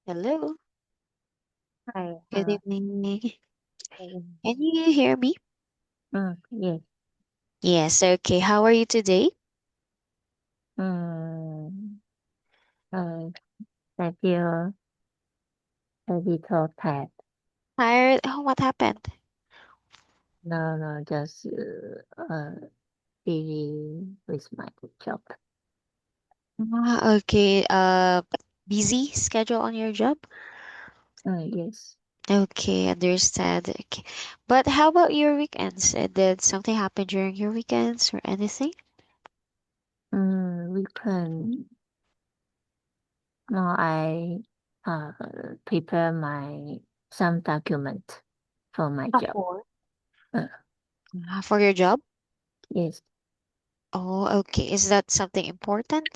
Hello, Hi, good evening. um, Can you hear me? yes, Yes, okay. How are you today? um, uh, I feel a little tired. Tired? Oh, what happened? No, no, just busy with my job. Okay. Busy schedule on your job? Yes, Okay, understand. Okay. But how about your weekends? Did something happen during your weekends or anything? we can. No, I prepare my some document for my job. For? Uh, For your job? yes, Oh, okay. Is that something important?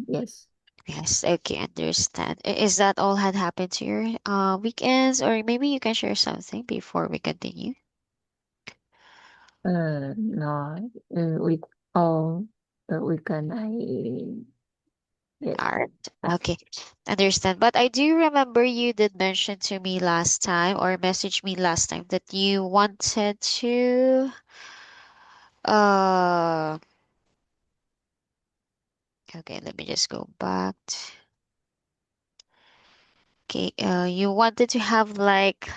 yes. Yes, okay, understand. Is that all had happened to your weekends, or maybe you can share something before we continue? No, we all the weekend I yes. Art. Okay, understand. But I do remember you did mention to me last time or message me last time that you wanted to uh okay, let me just go back. Okay, you wanted to have like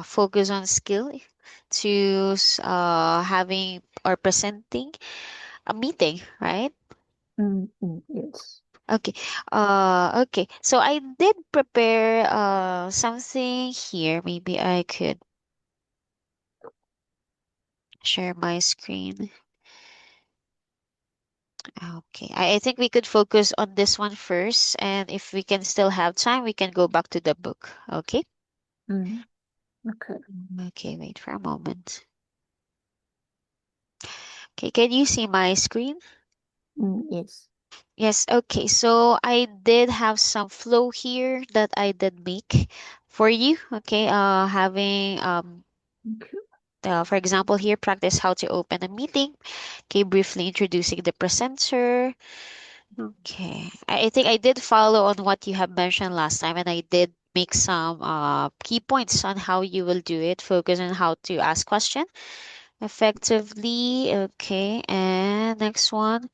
focus on skill to having or presenting a meeting, right? Yes. Okay. Okay. So I did prepare something here. Maybe I could share my screen. Okay. I think we could focus on this one first, and if we can still have time, we can go back to the book. Okay? Mm, okay. Okay, wait for a moment. Okay, can you see my screen? Yes. Yes, okay. So I did have some flow here that I did make for you. Okay, having Thank you. for example, here, practice how to open a meeting. Okay, briefly introducing the presenter. Okay, I think I did follow on what you have mentioned last time, and I did make some key points on how you will do it. Focus on how to ask question effectively. Okay, and next one.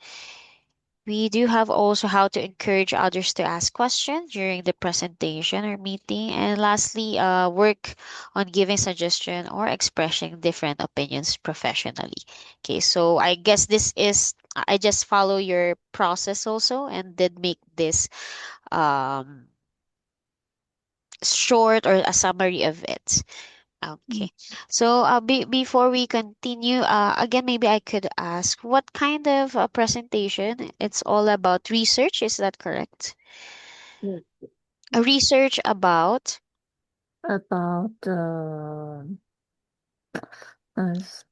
We do have also how to encourage others to ask questions during the presentation or meeting. And lastly, work on giving suggestion or expressing different opinions professionally. Okay, so I guess this is, I just follow your process also and did make this um, short or a summary of it. Mm, Okay. So before we continue, again, maybe I could ask what kind of presentation? It's all about research, is that correct? yes. A research about, About us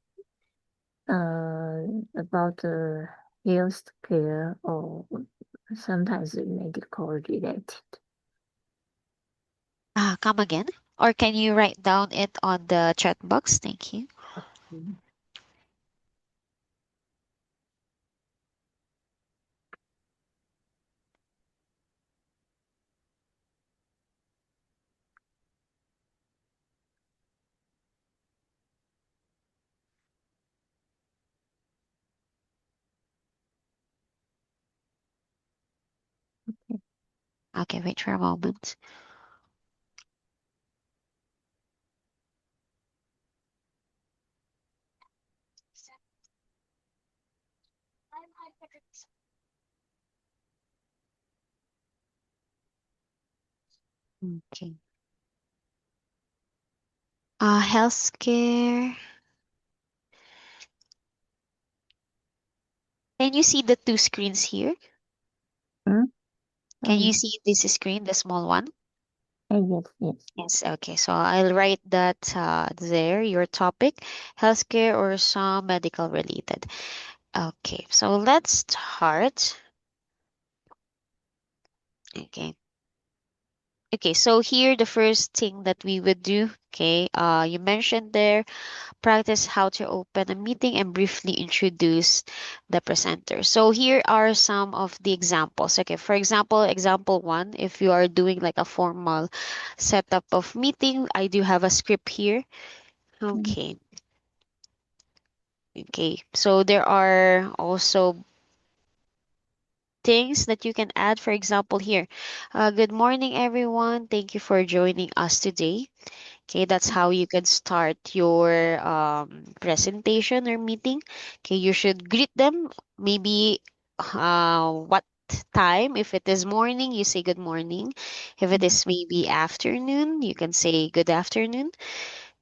about health care or sometimes medical related. come again? Or can you write down it on the chat box? Thank you. Mm, Okay, wait for a moment. Okay. Healthcare. Can you see the two screens here? mm, Can you oh, see this screen, the small one? yes, yes. Yes, okay. So I'll write that there, your topic, healthcare or some medical related. Okay, so let's start. Okay. Okay, so here the first thing that we would do, okay, you mentioned there, practice how to open a meeting and briefly introduce the presenter. So here are some of the examples. Okay, for example, example one, if you are doing like a formal setup of meeting, I do have a script here. Mm, Okay, okay. So there are also things that you can add. For example, here, good morning, everyone. Thank you for joining us today. Okay, that's how you can start your presentation or meeting. Okay, you should greet them. Maybe what time? If it is morning, you say good morning. If it mm, is maybe afternoon, you can say good afternoon.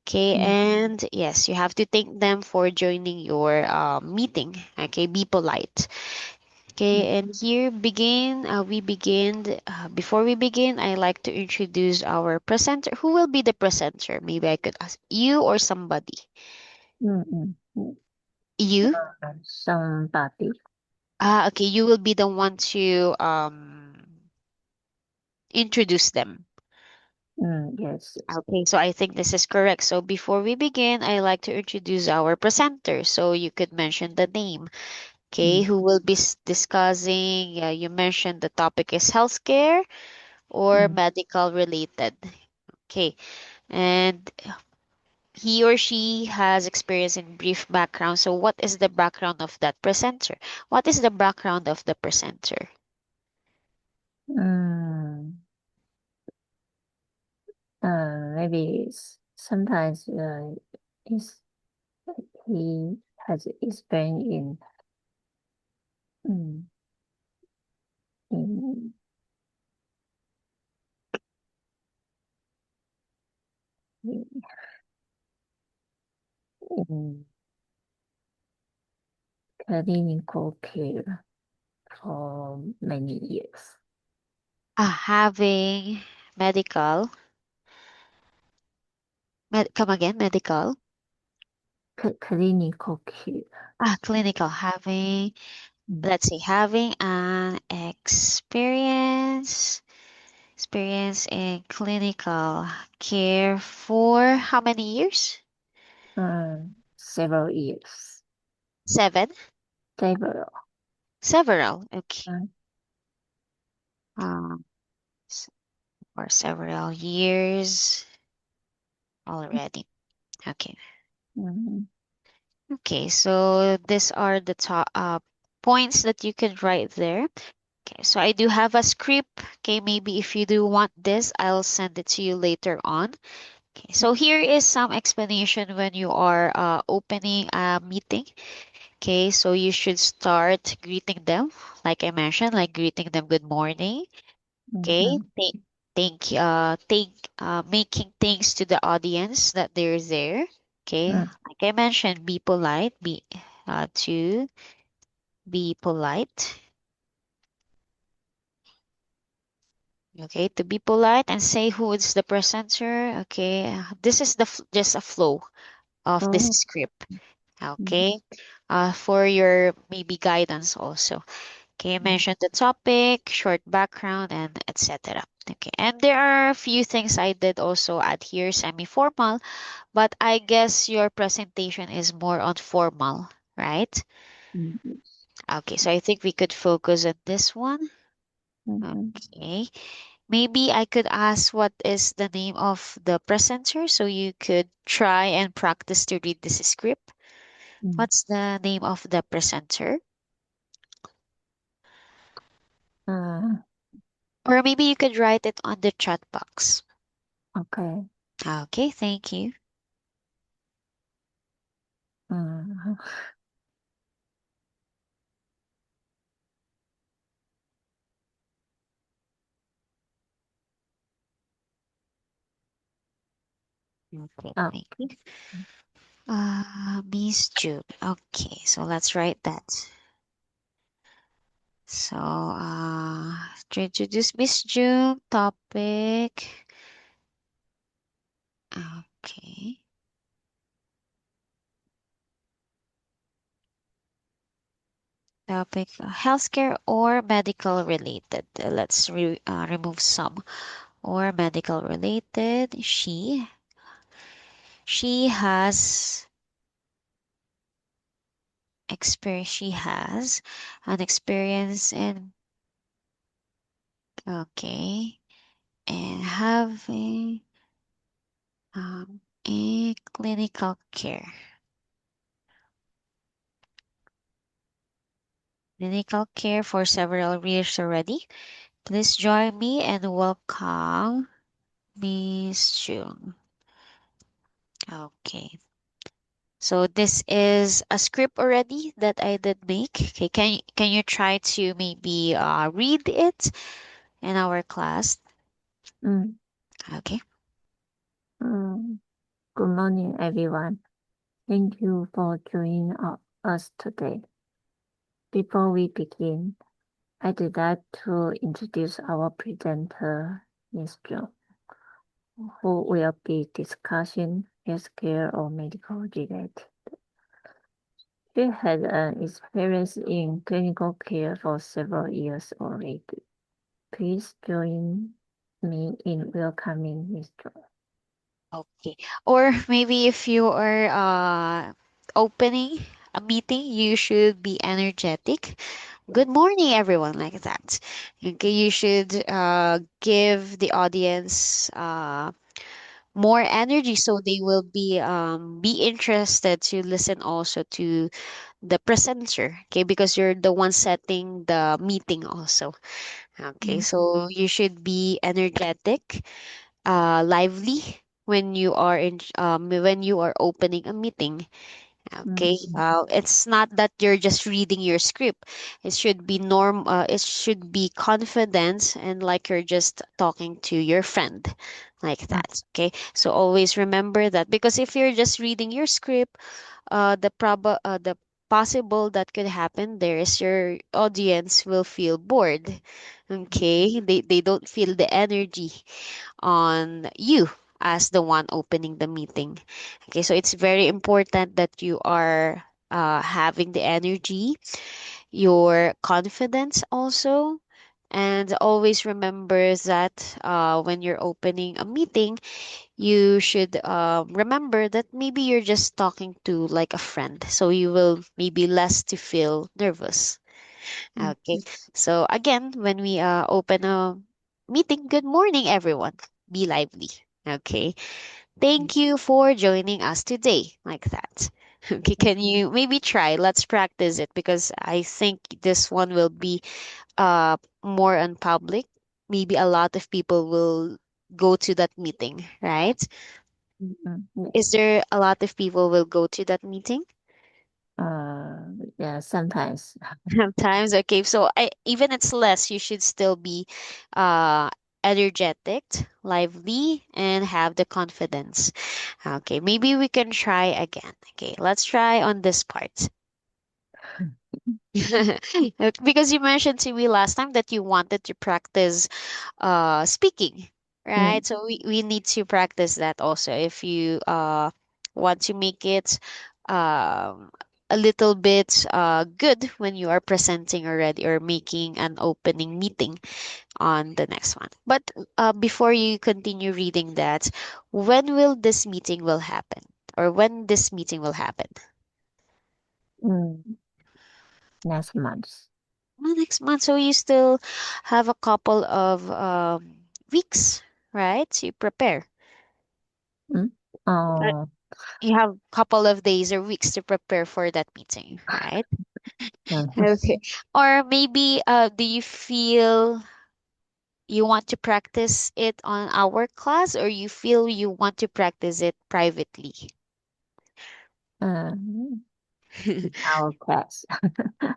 Okay, mm, and yes, you have to thank them for joining your meeting. Okay, be polite. mm, Okay, and here we begin. Before we begin, I like to introduce our presenter. Who will be the presenter? Maybe I could ask you or somebody. mm. You? Somebody. Okay, you will be the one to introduce them. Yes, yes. Okay, so I think this is correct. So before we begin, I like to introduce our presenter. So you could mention the name. Okay, Mm, who will be discussing? You mentioned the topic is healthcare or mm, medical related. Okay. And he or she has experience in brief background. So what is the background of that presenter? What is the background of the presenter? mm. Maybe sometimes is he has experience mm, in in clinical care for many years. Having medical, come again, medical. Clinical care. Clinical, having, Mm, let's say, having an experience in clinical care for how many years? several years. Seven? Several. Several. Okay. Mm, Um, for several years already. Okay. mm, Okay, so these are the top points that you can write there. Okay, so I do have a script. Okay, maybe if you do want this, I'll send it to you later on. Okay, so here is some explanation when you are opening a meeting. Okay, so you should start greeting them, like I mentioned, like greeting them good morning. Okay, mhm, making things to the audience that they're there. Okay, mm, like I mentioned, be polite, to be polite. Okay, to be polite and say who is the presenter. Okay, this is just a flow of this oh, script. mm, Okay, for your maybe guidance also. Okay, mm, mention the topic, short background, and etc. Okay, and there are a few things I did also add here, semi-formal, but I guess your presentation is more on formal, right? yes. Okay, so I think we could focus on this one. Mhm, Okay, maybe I could ask what is the name of the presenter so you could try and practice to read this script. mm. What's the name of the presenter? Uh, Or maybe you could write it on the chat box. okay. Okay, thank you. Mm, Okay, oh, thank you. Miss June. Okay, so let's write that. So, to introduce Miss June, topic. Okay. Topic healthcare or medical related. Let's remove some or medical related. She has experience. She has an experience in, okay, and having a clinical care for several years already. Please join me and welcome Miss June. Okay. So this is a script already that I did make. Okay, can you try to maybe read it in our class? Mm, Okay. mm. Good morning, everyone. Thank you for joining us today. Before we begin, I'd like to introduce our presenter, Ms. Jung, who will be discussing healthcare or medical related. She had an experience in clinical care for several years already. Please join me in welcoming Ms. Jung. Okay. Or maybe if you are opening a meeting, you should be energetic. Good morning, everyone, like that. Okay, you should give the audience more energy so they will be interested to listen also to the presenter. Okay, because you're the one setting the meeting also. Okay, Mm, so you should be energetic, lively when you are in when you are opening a meeting. mm, Okay, it's not that you're just reading your script. It should be it should be confidence and like you're just talking to your friend, like mm, that. Okay, so always remember that, because if you're just reading your script, the possible that could happen there is your audience will feel bored. Okay, they don't feel the energy on you as the one opening the meeting. Okay, so it's very important that you are having the energy, your confidence also. And always remember that when you're opening a meeting, you should remember that maybe you're just talking to like a friend. So you will maybe less to feel nervous. mm, Okay. So again, when we open a meeting, good morning, everyone. Be lively. Okay. mm, Thank you for joining us today, like that. Okay. Can you maybe try? Let's practice it because I think this one will be more on public. Maybe a lot of people will go to that meeting, right? Is Yes. there a lot of people will go to that meeting? Yeah, sometimes. Sometimes, okay. So even it's less, you should still be uh energetic, lively, and have the confidence. Okay, maybe we can try again. Okay, let's try on this part. Because you mentioned to me last time that you wanted to practice speaking, right? Mm, So we need to practice that also if you want to make it um a little bit good when you are presenting already or making an opening meeting on the next one. But before you continue reading that, when will this meeting will happen, or when this meeting will happen? mm, next month. Next month. So you still have a couple of weeks, right, to prepare. Mm? Uh, Oh, You have a couple of days or weeks to prepare for that meeting, right? Okay. Or maybe do you feel you want to practice it on our class, or you feel you want to practice it privately? in our class.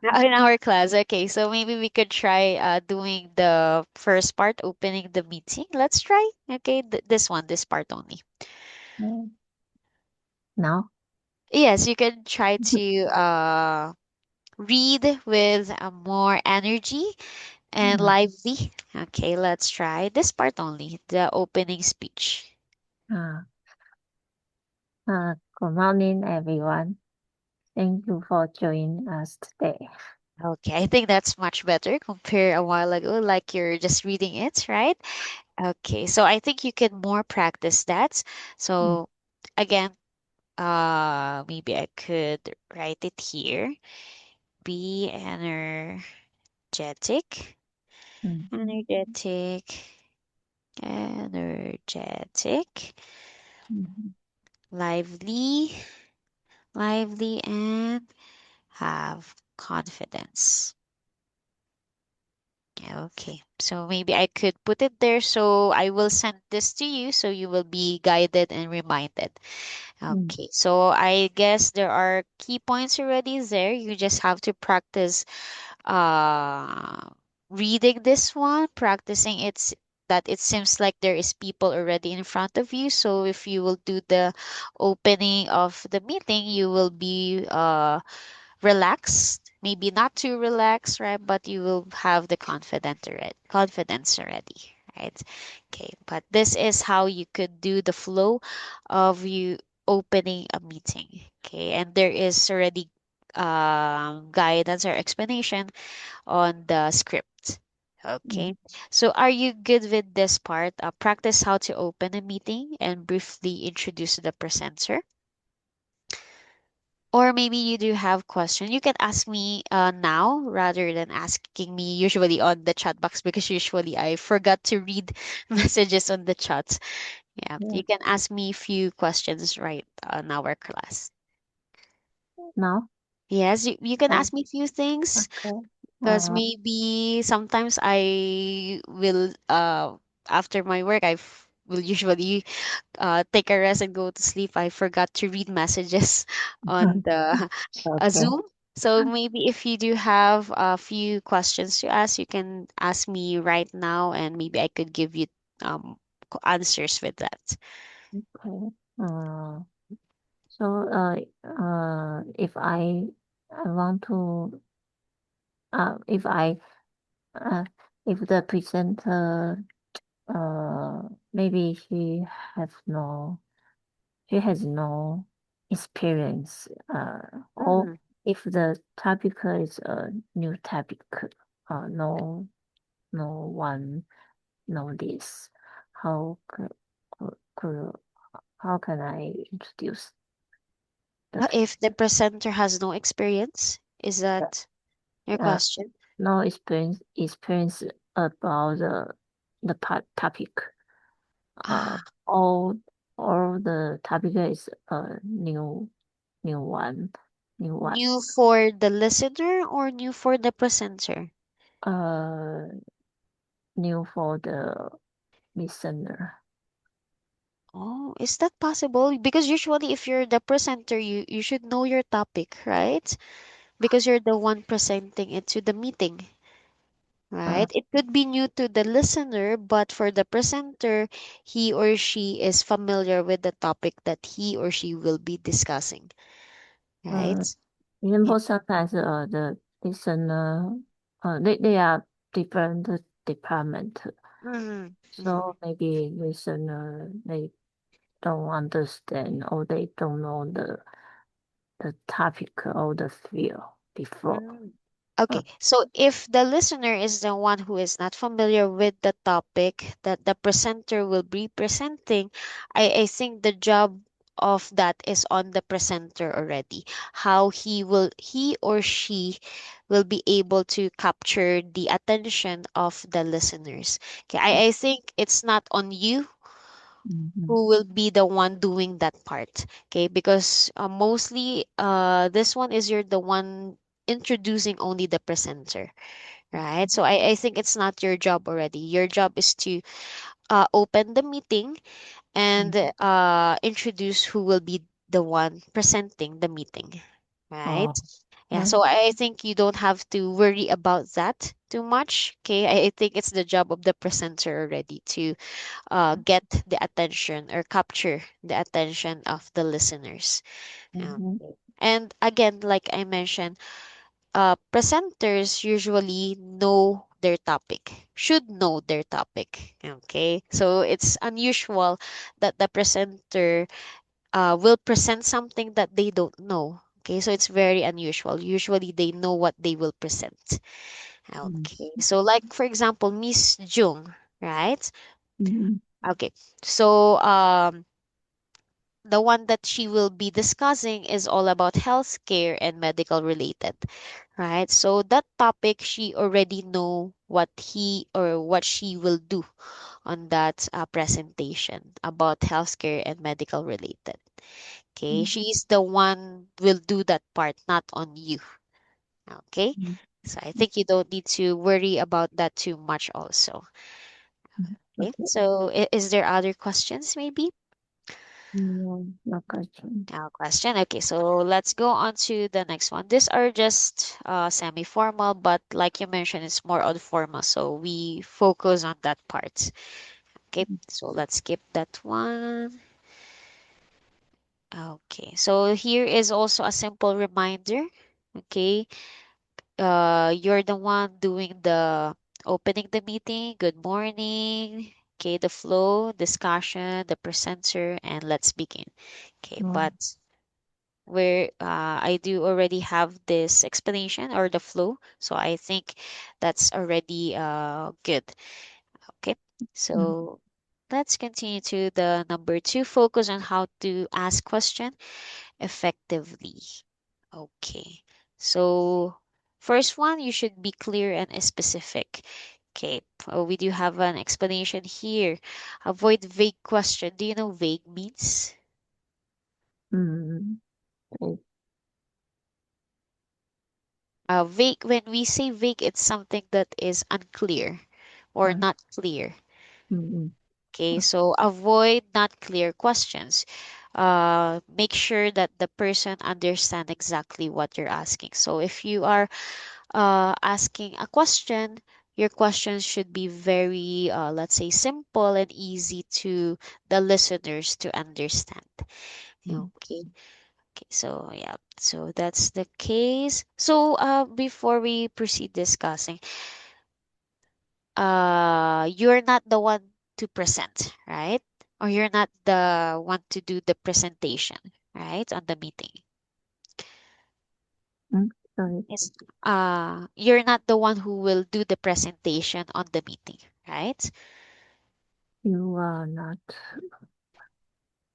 In our class, okay. So maybe we could try doing the first part, opening the meeting. Let's try. Okay, this one, this part only. Mm, no? Yes, you can try to read with more energy and Mm, lively. Okay, let's try this part only, the opening speech. uh, good morning, everyone. Thank you for joining us today. Okay, I think that's much better compare a while ago, like you're just reading it, right? Okay, so I think you can more practice that. Mm, So again, maybe I could write it here. Be energetic, mm, energetic, energetic, mm, lively, lively, and have confidence. Okay, so maybe I could put it there. So I will send this to you so you will be guided and reminded. mm, Okay, so I guess there are key points already there. You just have to practice uh reading this one, practicing that it seems like there is people already in front of you. So if you will do the opening of the meeting, you will be relaxed, maybe not too relaxed, right? But you will have the confidence already, right? Okay, but this is how you could do the flow of you opening a meeting. Okay, and there is already guidance or explanation on the script. mm. Okay, so are you good with this part? Practice how to open a meeting and briefly introduce the presenter. Or maybe you do have question. You can ask me now rather than asking me usually on the chat box because usually I forgot to read messages on the chat. Yeah, Yeah. you can ask me a few questions right on our class. No? Yes, you can Oh, ask me a few things okay. because Uh, maybe sometimes I will after my work will usually take a rest and go to sleep. I forgot to read messages on the okay. Zoom. So maybe if you do have a few questions to ask, you can ask me right now, and maybe I could give you um answers with that. Okay. Uh, so, I want to, if uh, if the presenter, maybe have no, she has no experience, or Mm. if the topic is a new topic, no, no one know this, how could, how can I introduce the If the presenter has no experience, is presenter? that your question? No experience about the topic. Uh, Ah, all all the topic is new one, new one. new for the listener or new for the presenter? Uh, New for the listener. Oh, is that possible? Because usually if you're the presenter, you should know your topic, right? Because you're the one presenting it to the meeting, Uh, right? It could be new to the listener, but for the presenter, he or she is familiar with the topic that he or she will be discussing, right? uh, Yeah. Example, sometimes the listener, they are different department. Mm-hmm. So maybe listener they don't understand or they don't know the topic or the field before. Mm-hmm. Uh, Okay, so if the listener is the one who is not familiar with the topic that the presenter will be presenting, I think the job of that is on the presenter already. How he or she will be able to capture the attention of the listeners. Okay, I think it's not on you mhm, who will be the one doing that part. Okay, because mostly this one is you're the one introducing only the presenter, right? So I think it's not your job already. Your job is to open the meeting and mm. introduce who will be the one presenting the meeting, right? Oh, Yeah, okay. so I think you don't have to worry about that too much. Okay, I think it's the job of the presenter already to get the attention or capture the attention of the listeners. Yeah. Mhm. And again, like I mentioned, presenters usually know their topic, should know their topic. Okay, so it's unusual that the presenter will present something that they don't know. Okay, so it's very unusual. Usually they know what they will present. Mm. Okay, so like for example, Miss Jung, right? Mm-hmm. Okay. So the one that she will be discussing is all about healthcare and medical related, right? So that topic she already know what he or what she will do on that presentation about healthcare and medical related. Okay, she's the one will do that part, not on you. Okay, Mm-hmm. so I think you don't need to worry about that too much also. Okay, Okay. so is there other questions maybe? No, no question. No question. Okay, so let's go on to the next one. These are just semi-formal, but like you mentioned, it's more on formal, so we focus on that part. Okay, so let's skip that one. Okay, so here is also a simple reminder. Okay, you're the one doing the opening the meeting. Good morning. Okay, the flow, discussion, the presenter, and let's begin. Okay, No. but where I do already have this explanation or the flow, so I think that's already good. Okay, Mm-hmm. so let's continue to the number two. Focus on how to ask question effectively. Okay. So, first one, you should be clear and specific. Okay. We do have an explanation here. Avoid vague question. Do you know vague means? Mm-hmm. Vague, when we say vague, it's something that is unclear or Uh, not clear. mm-hmm. Okay. So, avoid not clear questions. Make sure that the person understand exactly what you're asking. So, if you are asking a question, your questions should be very, let's say, simple and easy to the listeners to understand. Okay. Okay. So yeah. So that's the case. So before we proceed discussing, you're not the one to present, right? Or you're not the one to do the presentation, right? On the meeting. Mm, sorry, Yes. You're not the one who will do the presentation on the meeting, right? you are not.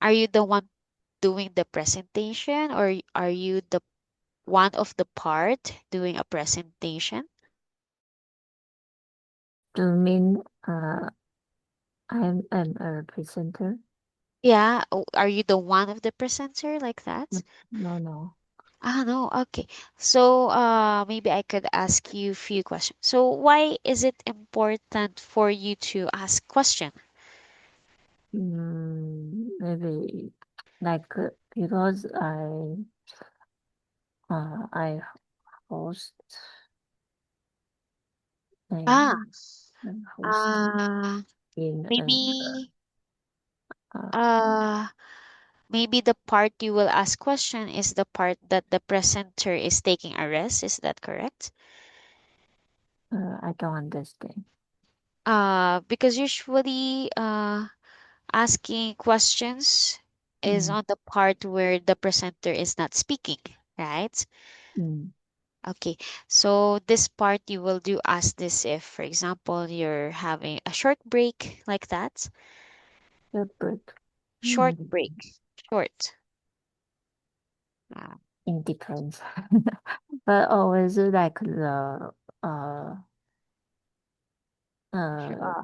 Are you the one doing the presentation or are you the one of the part doing a presentation? Do you mean I'm a presenter? Yeah, are you the one of the presenter like that? No, no. Ah, no, okay. So, maybe I could ask you a few questions. So, why is it important for you to ask question? Maybe like because I host Ah, and host uh, in maybe, uh, uh, maybe the part you will ask question is the part that the presenter is taking a rest. Is that correct? I don't understand. Because usually, asking questions is Mm, on the part where the presenter is not speaking, right? mm, Okay, so this part you will do ask this if, for example, you're having a short break like that. the break. Short Mm, break, short. Uh, it depends. But always like the uh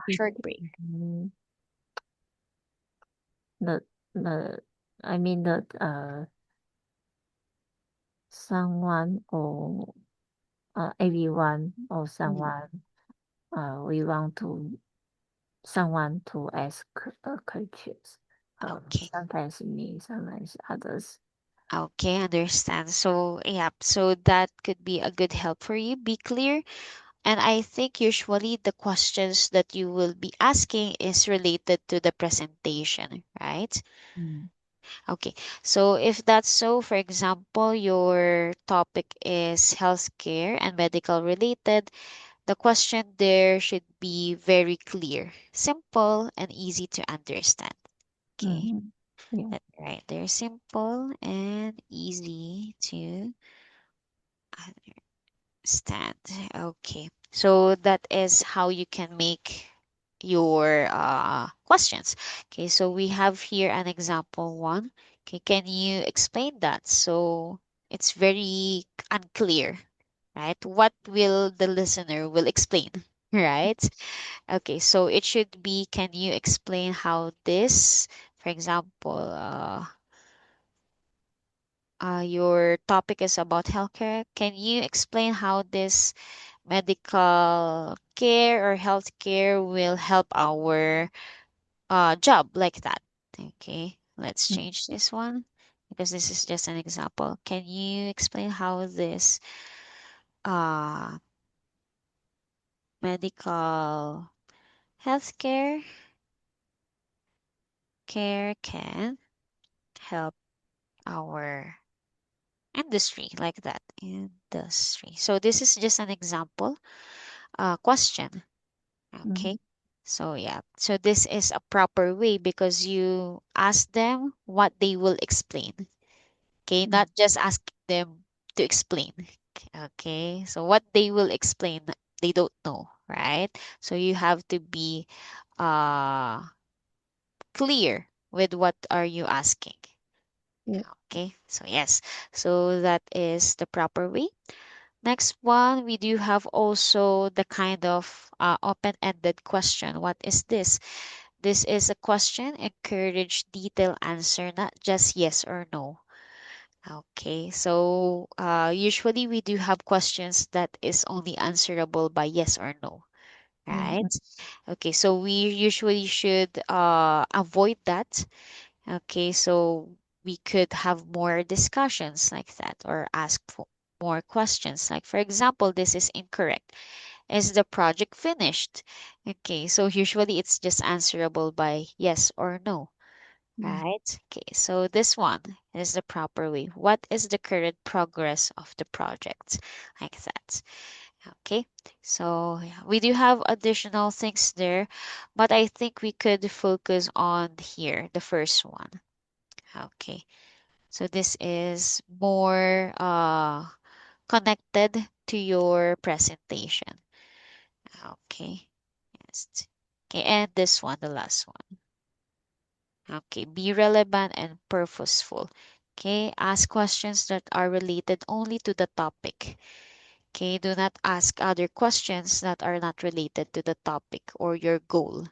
it, short break. mm, the the I mean the someone or everyone or Mm, someone we want to someone to ask questions. okay. Sometimes me, sometimes others. Okay, understand. So, yeah, so that could be a good help for you. Be clear. And I think usually the questions that you will be asking is related to the presentation, right? Mm. Okay, so if that's so, for example, your topic is healthcare and medical related, the question there should be very clear, simple, and easy to understand. Okay, Mhm. Yeah. that's right. They're simple and easy to understand. Okay, so that is how you can make. your questions. Okay, so we have here an example one. Okay, can you explain that? So it's very unclear, right? What will the listener will explain, right? Okay, so it should be, can you explain how this, for example, your topic is about healthcare. Can you explain how this medical care or healthcare will help our job, like that? Okay, let's mm, change this one because this is just an example. Can you explain how this uh, medical healthcare care can help our industry, like that? Industry. So this is just an example question. mm, Okay. So yeah. So this is a proper way because you ask them what they will explain. Okay. mm, Not just ask them to explain. Okay. So what they will explain, they don't know, right? So you have to be uh clear with what are you asking. yeah, Okay. So yes. So that is the proper way. Next one, we do have also the kind of open-ended question. What is this? This is a question, encourage detailed answer, not just yes or no. Okay, so usually we do have questions that is only answerable by yes or no, right? mm, Okay, so we usually should avoid that. Okay, so we could have more discussions like that or ask for more questions. Like, for example, this is incorrect. Is the project finished? Okay, so usually it's just answerable by yes or no, mm, right? Okay, so this one is the proper way. What is the current progress of the project? Like that. Okay, so yeah, we do have additional things there, but I think we could focus on here, the first one. Okay, so this is more connected to your presentation. Okay, yes. Okay, and this one, the last one. Okay, be relevant and purposeful. Okay, ask questions that are related only to the topic. Okay, do not ask other questions that are not related to the topic or your goal.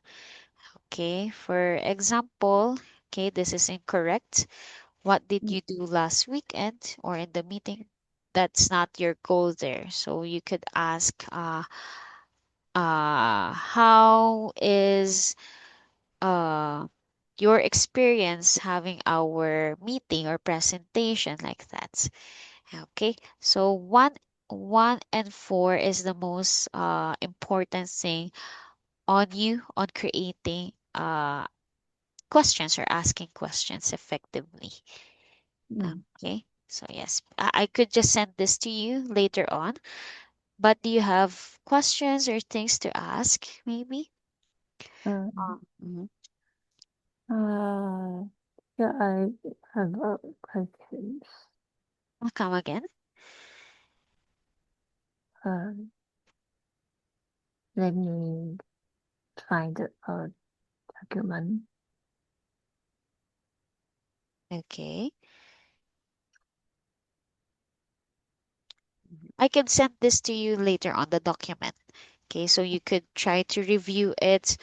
Okay, for example, okay, this is incorrect. What did mm, you do last weekend or in the meeting? That's not your goal there. So you could ask, how is uh, your experience having our meeting or presentation, like that? Okay, so one and four is the most important thing on you on creating questions or asking questions effectively. mm. Okay, so yes, I could just send this to you later on, but do you have questions or things to ask, maybe? Mhm. Uh, yeah, I have a question. Come again. Uh, Let me find a document. Okay. I can send this to you later on the document. Okay, so you could try to review it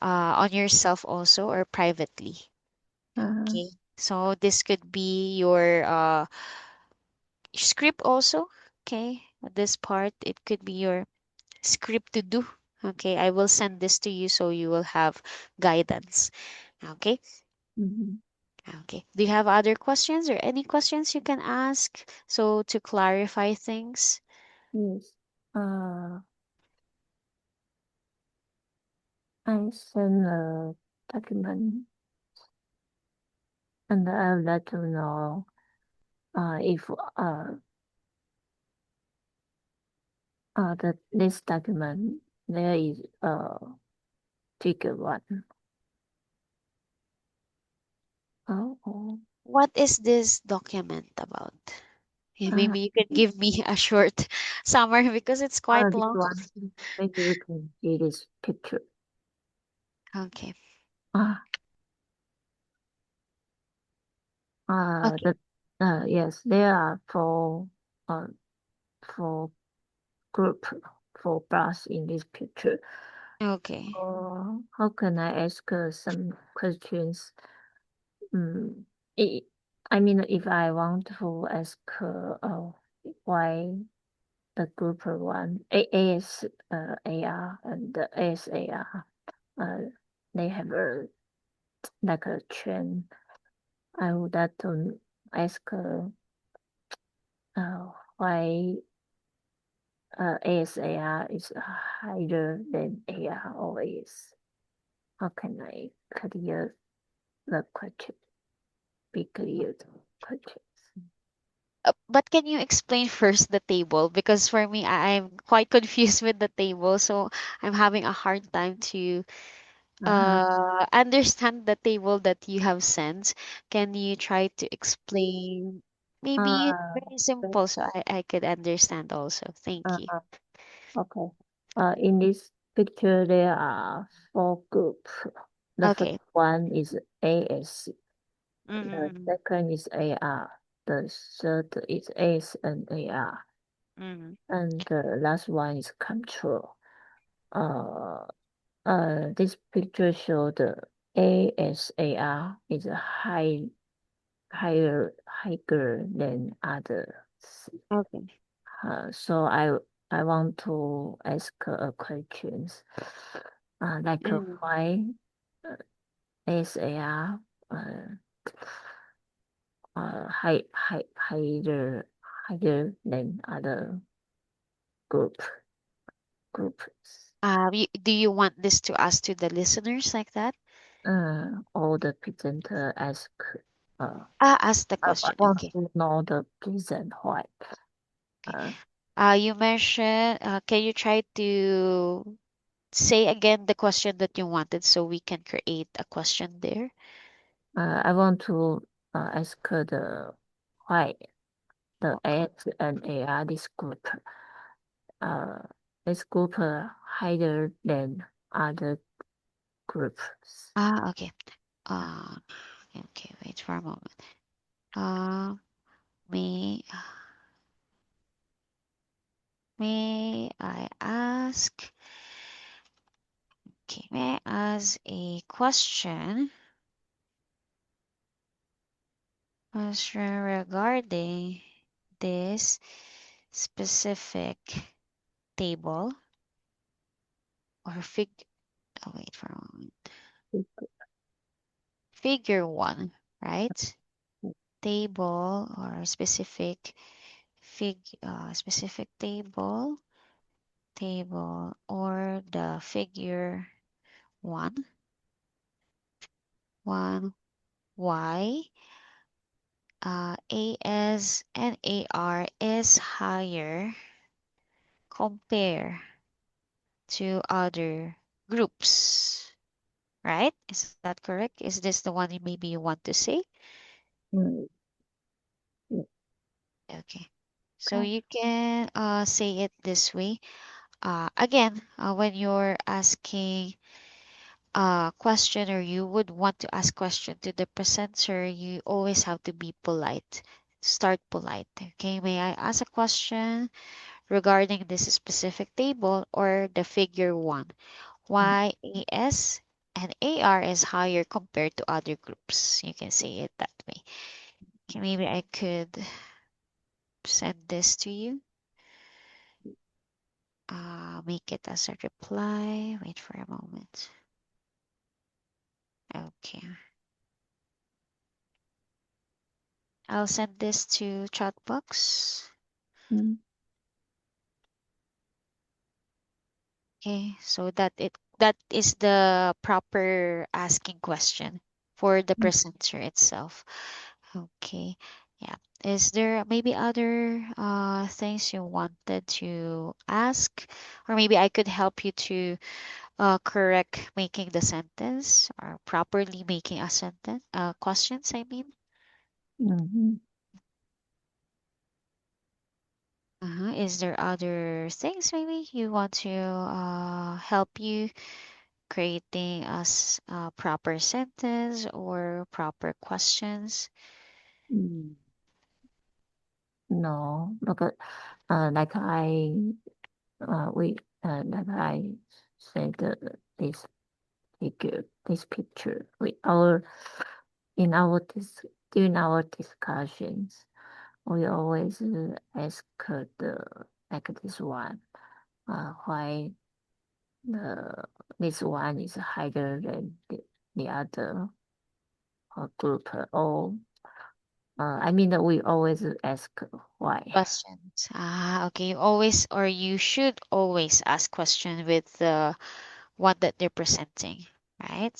on yourself also or privately. Uh, Okay, so this could be your script also. Okay, this part, it could be your script to do. Okay, I will send this to you so you will have guidance. Okay, mhm. okay. Do you have other questions or any questions you can ask so to clarify things? Yes. I send a document and I'll let you know if this document there is a bigger one. Oh, What is this document about? Yeah, uh, maybe you could give me a short summary because it's quite this long. one. Maybe you can see this picture. Okay. Ah, Okay. the yes, there are uh four group, four bars in this picture. Okay. How can I ask some questions? Mm, I I mean, if I want to ask why the group one AS AR and the ASAR they have a like a trend. I would like to ask why ASAR is higher than AR always. How can I clear the question? Be clear the questions. But can you explain first the table? Because for me, I'm quite confused with the table, so I'm having a hard time to Uh, understand the table that you have sent. Can you try to explain maybe uh, very simple so I could understand also? Thank you. uh, okay. In this picture, there are four groups. The first Okay. one is AS, the Mm-hmm. second is AR, the third is AS and AR, Mm-hmm. and the last one is control. Uh, this picture shows the ASAR is higher than others. Okay. So I want to ask a questions. Like Mm. why uh, ASAR uh, higher than other group groups. Do you want this to ask to the listeners like that? All the presenter ask. Uh, Ask the I question. want Okay. to know the reason why. Okay. Uh, You mentioned, can you try to say again the question that you wanted so we can create a question there? I want to ask the why the Okay. S and AR uh, this group higher than other groups. Okay. Uh, okay, wait for a moment. Uh, may, may I ask, okay, may I ask a question regarding this specific table or wait for a moment. Figure one, right? Table or specific table or the figure one one y as and ar is higher compare to other groups, right? Is that correct? Is this the one maybe you want to say? Mm, mm, Okay, so okay. you can say it this way. Again, when you're asking question or you would want to ask question to the presenter, you always have to be polite. Start polite. Okay, may I ask a question regarding this specific table or the figure one? Mm, Why AS and AR is higher compared to other groups? You can say it that way. Okay, maybe I could send this to you. Make it as a reply. Wait for a moment. Okay. I'll send this to chat box. mm, Okay, so that is the proper asking question for the mm, presenter itself. Okay. Yeah. Is there maybe other things you wanted to ask? Or maybe I could help you to correct making the sentence or properly making a sentence questions, I mean. mhm. Is there other things maybe you want to help you? creating a proper sentence or proper questions? Mm, no, because like we like I said, this picture, we our in our during our discussions, we always ask the like this one, why the this one is higher than the other group, or I mean that we always ask why. Questions. Ah, okay. You always or you should always ask question with the one that they're presenting, right?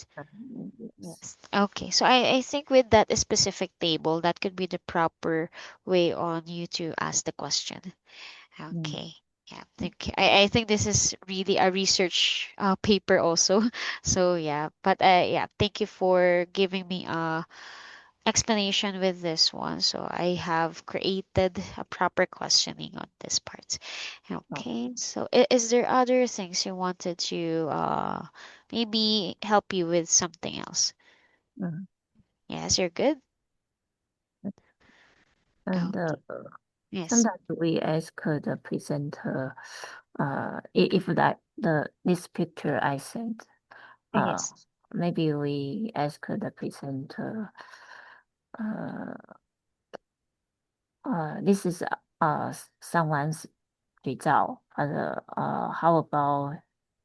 Yes. Yes. Okay. So I think with that specific table, that could be the proper way on you to ask the question. Mm, Okay. Yeah. Okay. I think this is really a research paper also. So yeah. But yeah, thank you for giving me a explanation with this one. So I have created a proper questioning on this part. oh, Okay. So is there other things you wanted to maybe help you with something else? mm. Yes, you're good. Oh, And yes. sometimes we ask the presenter, if that this picture I sent, uh, Yes. maybe we ask the presenter, uh, this is someone's result. How about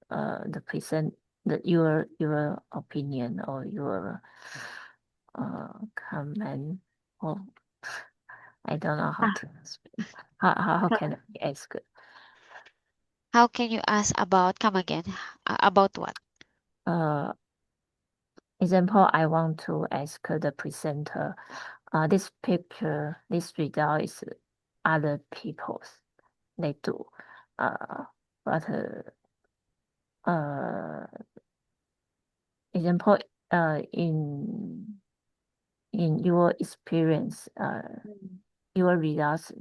the your opinion or your comment? Or I don't know how Ah, to explain. How can I ask? how can you ask about, come again, about what? Uh, Example, I want to ask the presenter, this picture, this result is other people's they do. Uh, but uh, example, in your experience, Mm. your results,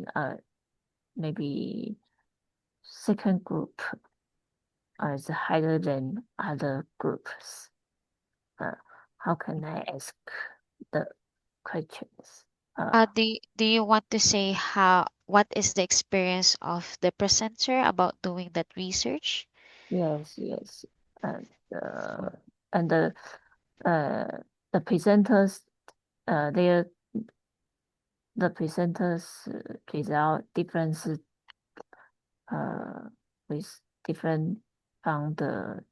maybe second group is higher than other groups. Uh, how can I ask the questions? Do you want to say how what is the experience of the presenter about doing that research? Yes, yes. And uh, and uh, the presenters, their the presenters result difference uh, with different from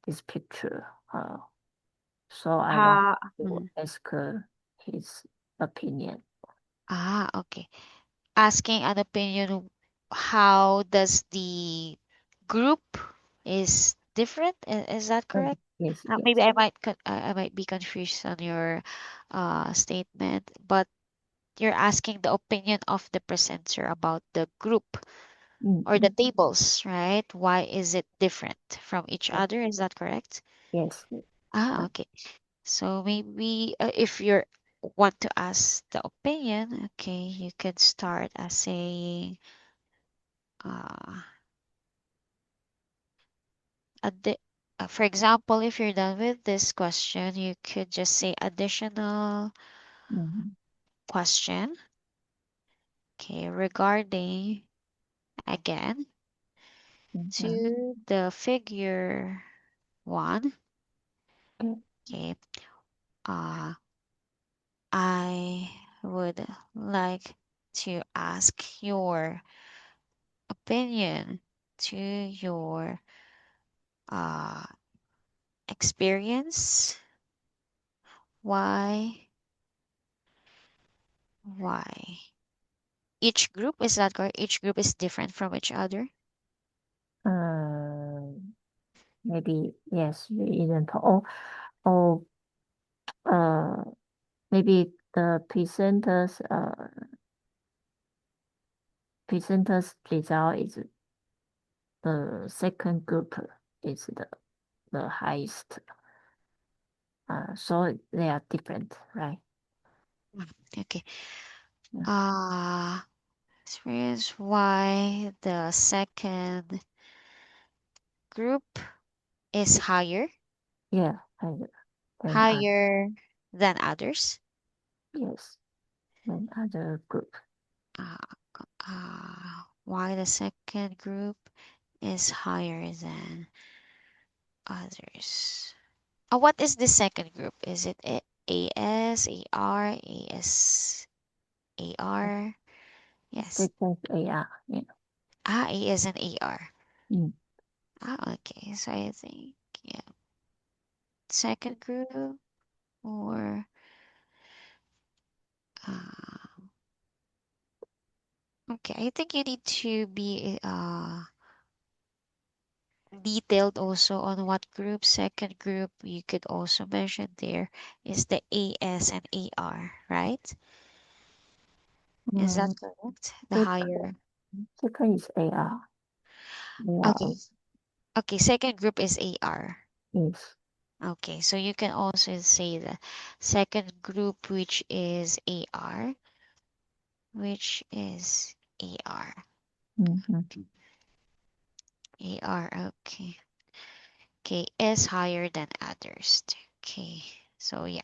this picture. So I want How? to ask his opinion. Ah, okay. Asking an opinion, how does the group is different? Is that Mm, correct? yes, Maybe yes. I might be confused on your statement, but you're asking the opinion of the presenter about the group Mm, or the mm, tables, right? Why is it different from each other? Is that correct? yes. Ah, okay. So maybe if you want to ask the opinion, okay, you could start as saying, uh, for example, if you're done with this question, you could just say additional Mm, question, okay, regarding again mm, mm, to the figure one. mm, Okay, uh, I would like to ask your opinion to your uh, experience. Why? Why? Each group, is that correct? Each group is different from each other. uh, maybe yes, isn't or uh, maybe the presenters result is the second group is the highest. So they are different, right? Mm, okay. Yeah. Experience why the second group is higher. Yeah, higher than other. Higher than others? Yes, than other group. Uh, why the second group is higher than others? What is the second group? Is it AS, AR, AS, AR? Yes. Second AR. Yeah. AS and AR. Mm. Okay. So I think, yeah, second group or uh, okay. I think you need to be detailed also on what group. Second group you could also mention there is the AS and AR, right? Is that Mm. correct? The Second, higher. second is AR. AR Okay. also Okay, second group is AR. is. Okay, so you can also say the second group, which is AR, which is AR. Mm-hmm. AR, okay. Okay, is higher than others. Okay, so yeah.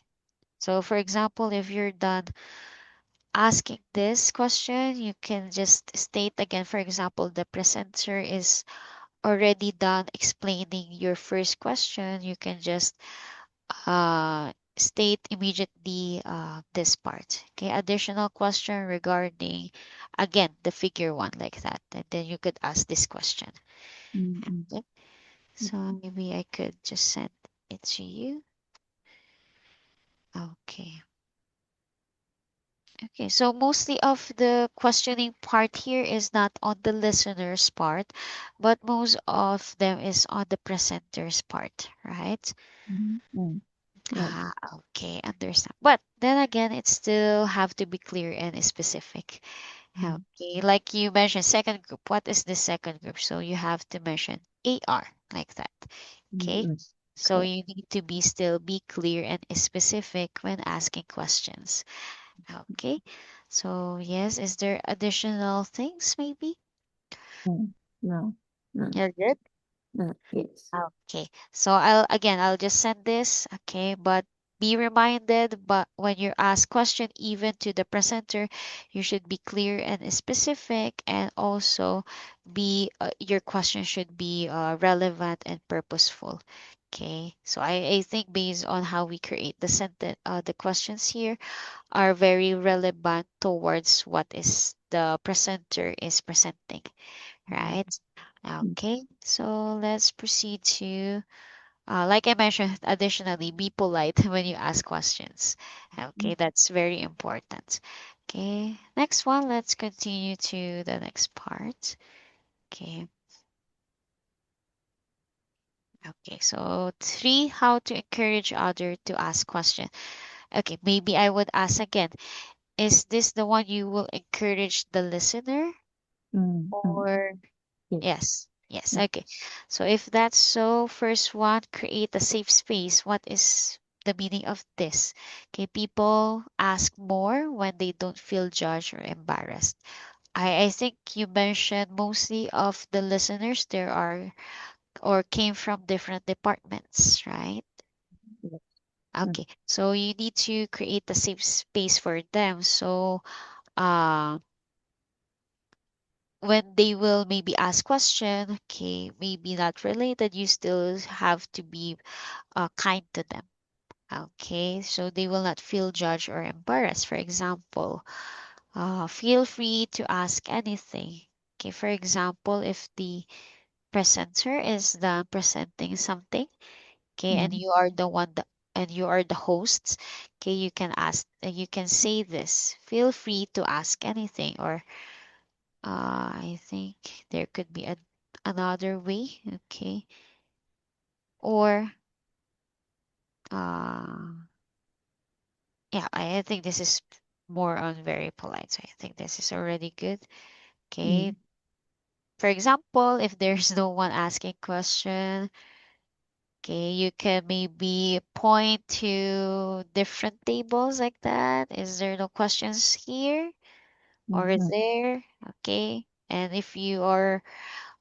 So for example, if you're done asking this question, you can just state again, for example, the presenter is already done explaining your first question. You can just state immediately this part. Okay, additional question regarding again the figure one like that, and then you could ask this question. Mm-hmm. Okay, so maybe I could just send it to you. Okay. Okay, so mostly of the questioning part here is not on the listener's part, but most of them is on the presenter's part, right? Mm-hmm. Yes. Okay, understand. But then again, it still have to be clear and specific. Mm-hmm. Okay, like you mentioned, second group. What is the second group? So you have to mention AR like that. Okay, Mm-hmm. so Okay. you need to be still be clear and specific when asking questions. Okay, so yes, is there additional things maybe? Mm. No. No. You're good. No. Yes. Okay. So I'll just send this, okay, but be reminded but when you ask question even to the presenter, you should be clear and specific and also be your question should be relevant and purposeful. Okay. So I think based on how we create the sentence the questions here are very relevant towards what is the presenter is presenting, right? Mm. Okay. So let's proceed to like I mentioned, additionally, be polite when you ask questions. Okay, that's very important. Okay, next one, let's continue to the next part. Okay, okay, so three, how to encourage other to ask question. Okay, maybe I would ask again, is this the one you will encourage the listener Mm-hmm. or Yes. yes, yes, Mm. okay. So if that's so, first one, create a safe space. What is the meaning of this? Okay, people ask more when they don't feel judged or embarrassed. I think you mentioned mostly of the listeners there are or came from different departments, right? Yes. Mm. Okay, so you need to create a safe space for them. So uh when they will maybe ask question, okay, maybe not related, you still have to be kind to them. Okay, so they will not feel judged or embarrassed. For example, feel free to ask anything. Okay, for example, if the presenter is the presenting something, okay, and Mm. you are the one that and you are the hosts, okay, you can ask, you can say this. Feel free to ask anything, or I think there could be another way, okay, or uh, yeah, I think this is more on very polite. So I think this is already good. Okay. Mm. For example, if there's no one asking question, okay, you can maybe point to different tables like that. Is there no questions here or Mm. there? Okay. And if you are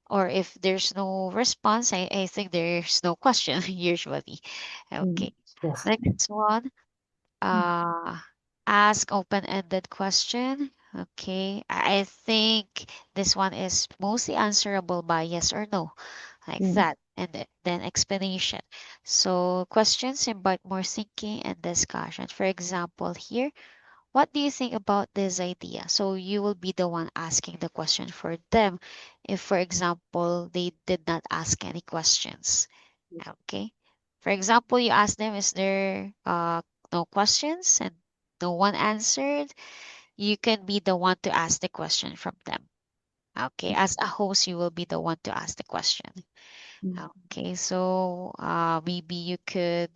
or if there's no response, I think there's no question usually. Mm. Okay. Yes. Next one, Mm. uh, ask open-ended question. Okay. I think this one is mostly answerable by yes or no, like Mm. that, and then explanation. So questions invite more thinking and discussion. For example, here, what do you think about this idea? So you will be the one asking the question for them if, for example, they did not ask any questions. Okay. For example, you ask them, is there no questions and no one answered? You can be the one to ask the question from them. Okay. As a host, you will be the one to ask the question. Mm. Okay. So maybe you could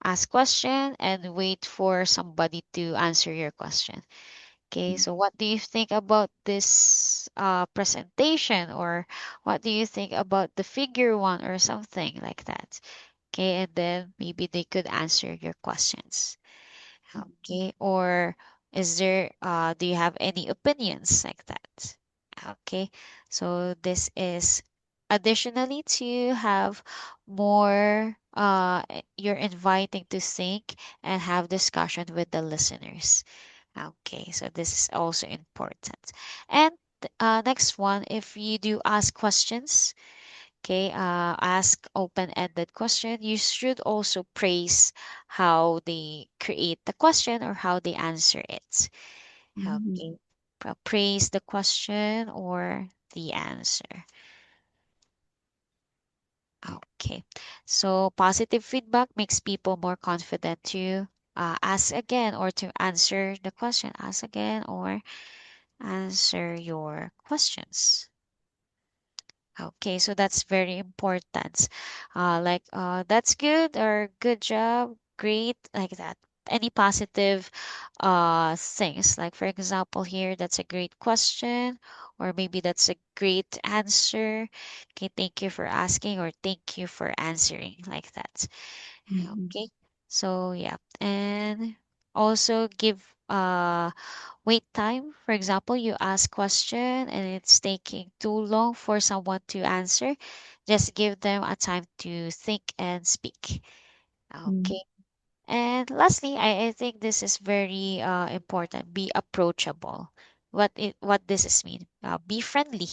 ask question and wait for somebody to answer your question. Okay, Mm. so what do you think about this presentation, or what do you think about the figure one, or something like that? Okay, and then maybe they could answer your questions. Okay, or is there, do you have any opinions like that? Okay, so this is additionally to have more, you're inviting to think and have discussion with the listeners. Okay, so this is also important. And next one, if you do ask questions, okay, ask open-ended question, you should also praise how they create the question or how they answer it. Mm. Okay, praise the question or the answer. Okay, so positive feedback makes people more confident to ask again or to answer the question. Ask again or answer your questions. Okay, so that's very important. That's good or good job, great, like that. Any positive things, like for example, here, that's a great question, or maybe that's a great answer. Okay, thank you for asking, or thank you for answering, like that. Mm. Okay, so yeah, and also give wait time. For example, you ask question and it's taking too long for someone to answer. Just give them a time to think and speak. Mm. Okay. And lastly, I think this is very important. Be approachable. What this is mean? Be friendly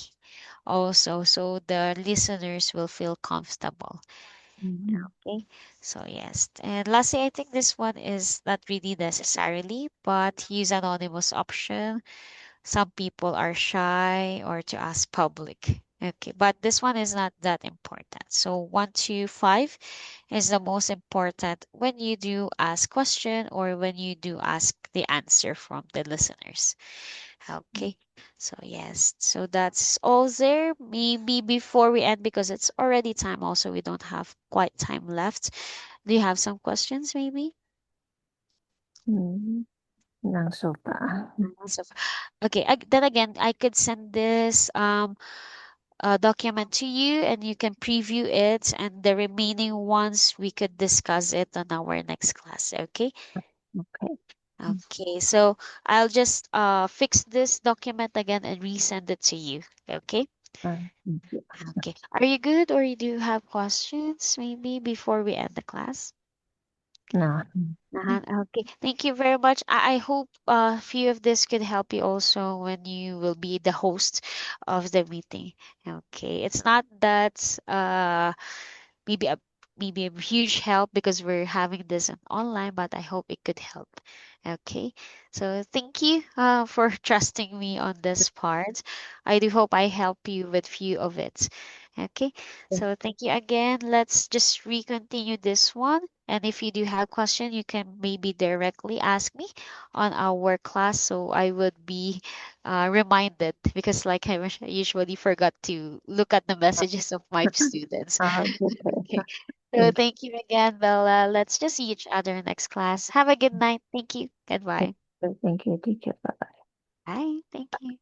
also, so the listeners will feel comfortable. Mm. Okay. So yes. And lastly, I think this one is not really necessarily, but use anonymous option. Some people are shy or to ask public. Okay, but this one is not that important. So 1 to 5 is the most important when you do ask question or when you do ask the answer from the listeners. Okay, so yes, so that's all there. Maybe before we end, because it's already time, also we don't have quite time left. Do you have some questions, maybe? Mm. Nang sopa. So, okay, then again, I could send this document to you and you can preview it, and the remaining ones we could discuss it on our next class. Okay. Okay. Mm. Okay, so I'll just fix this document again and resend it to you. Okay. Thank you. Okay, are you good, or you do have questions maybe before we end the class? No. Okay, thank you very much. I hope a few of this could help you also when you will be the host of the meeting. Okay, it's not that maybe a maybe a huge help because we're having this on online, but I hope it could help. Okay, so thank you for trusting me on this part. I do hope I help you with few of it. Okay, so thank you again. Let's just recontinue this one. And if you do have question, you can maybe directly ask me on our class, so I would be reminded, because like I usually forgot to look at the messages of my students. Okay. Okay. So Thank thank you again, Bella. Let's just see each other next class. Have a good night. Thank you. Goodbye. you. Thank you, teacher. Bye. Thank you.